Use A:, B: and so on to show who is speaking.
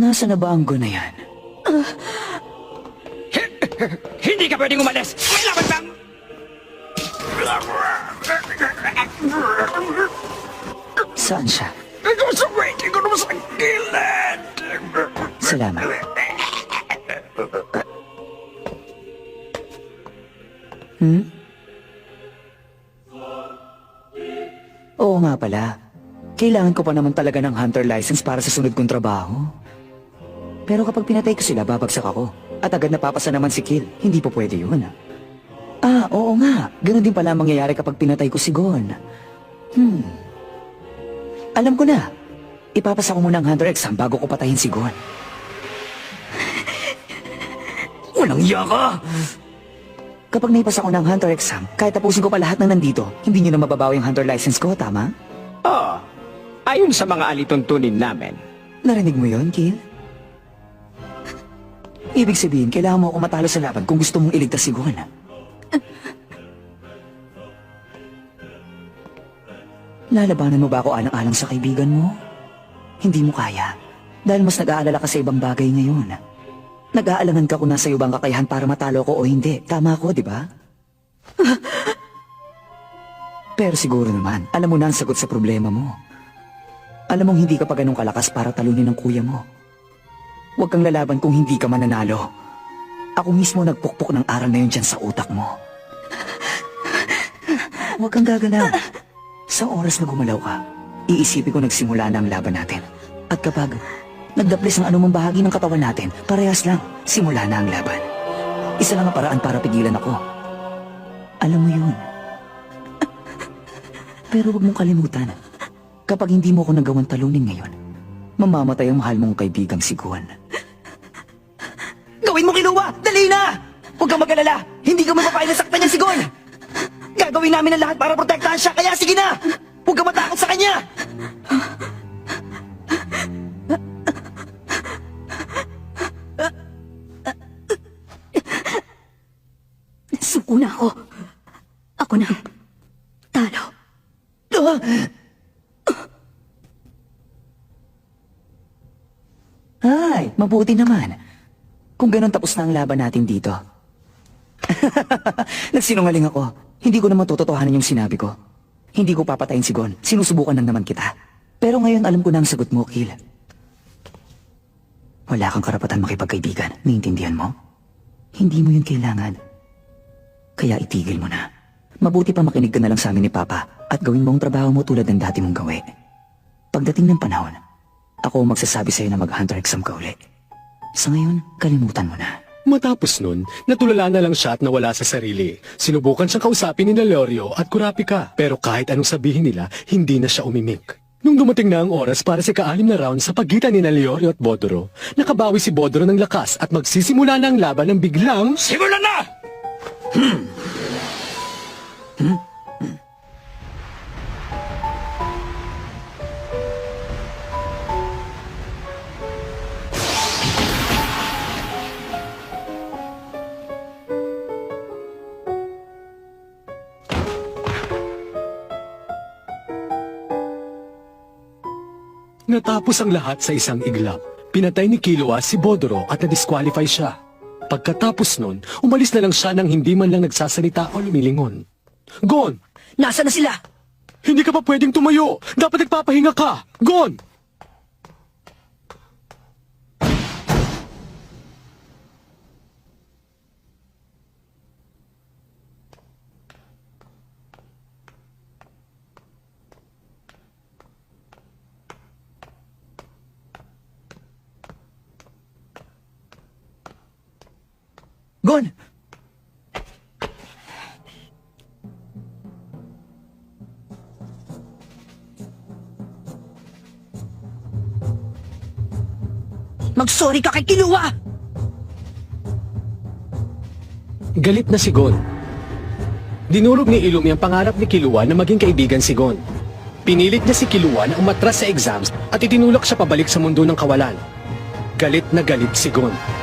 A: Nasa na ba ang Gon na yan?
B: Hindi ka pwedeng umalis! May laban bang...
A: Saan siya?
B: Ikaw sa waiting ko naman sa gilid!
A: Salamat. Oo nga pala. Kailangan ko pa naman talaga ng hunter license para sa sunod kong trabaho. Pero kapag pinatay ko sila, babagsak ako. At agad napapasa naman si Kill. Hindi po pwede yun. Oo nga. Ganon din pala ang mangyayari kapag pinatay ko si Gon. Alam ko na. Ipapasa ko muna ang hunter exam bago ko patayin si Gon. Walang iya ka! Kapag naipasa ko ng hunter exam, kahit tapusin ko pa lahat ng nandito, hindi nyo na mababawi ang hunter license ko, tama?
B: Oo. Ayon sa mga alituntunin namin.
A: Narinig mo yon, Kill? Ibig sabihin, kailangan mo ako matalo sa laban kung gusto mong iligtas si Gon. Lalabanan mo ba ako alang-alang sa kaibigan mo? Hindi mo kaya. Dahil mas nag-aalala ka sa ibang bagay ngayon. Nag-aalangan ka kung nasa iyo bang kakayahan para matalo ko o hindi. Tama ko, di ba? Pero siguro naman, alam mo na ang sagot sa problema mo. Alam mong hindi ka pa ganun kalakas para talunin ng kuya mo. Huwag kang lalaban kung hindi ka mananalo. Ako mismo nagpukpok ng aral na yun dyan sa utak mo. Huwag kang gagalaw. Sa oras na gumalaw ka, iisipin ko nagsimula na ang laban natin. At kapag nagdaplis ang anumang bahagi ng katawan natin, parehas lang, simula na ang laban. Isa lang ang paraan para pigilan ako. Alam mo yun. Pero huwag mong kalimutan, kapag hindi mo ako nagawang talunin ngayon, mamamatay ang mahal mong kaibigang si Gon. Gawin mo, Killua! Dali na! Huwag kang mag-alala! Hindi ka mapapailasaktan niya si Gon! Gagawin namin ang lahat para protektahan siya, kaya sige na! Huwag kang matakot sa kanya!
C: Suko na ako. Ako na. Talo.
A: Ay, mabuti naman. Kung ganun tapos na ang laban natin dito. Nagsinungaling ako. Hindi ko naman tototohanan yung sinabi ko. Hindi ko papatayin si Gon. Sinusubukan lang naman kita. Pero ngayon alam ko na ang sagot mo, Kill. Wala kang karapatan makipagkaibigan. Naiintindihan mo? Hindi mo yun kailangan. Kaya itigil mo na. Mabuti pa makinig ka na lang sa amin ni Papa at gawin mo ang trabaho mo tulad ng dati mong gawi. Pagdating ng panahon, ako ang magsasabi sa'yo na mag-hunter exam ka uli. Sa ngayon, kalimutan mo na.
D: Matapos nun, natulala na lang siya at nawala sa sarili. Sinubukan siyang kausapin ni Leorio at Kurapika, pero kahit anong sabihin nila, hindi na siya umimik. Nung dumating na ang oras para sa ka-6 na round sa pagitan ni Leorio at Bodoro, nakabawi si Bodoro ng lakas at magsisimula na ang laban ng biglang...
B: Simulan na!
D: Natapos ang lahat sa isang iglap. Pinatay ni Killua si Bodoro at na-disqualify siya. Pagkatapos nun, umalis na lang siya nang hindi man lang nagsasalita o lumilingon. Gon!
C: Nasaan na sila?
D: Hindi ka pa pwedeng tumayo! Dapat nagpapahinga ka! Gon!
A: Gon!
C: Mag-sorry ka kay Killua!
D: Galit na si Gon. Dinurog ni Illumi ang pangarap ni Killua na maging kaibigan si Gon. Pinilit niya si Killua na umatras sa exams at itinulak siya pabalik sa mundo ng kawalan. Galit na galit si Gon.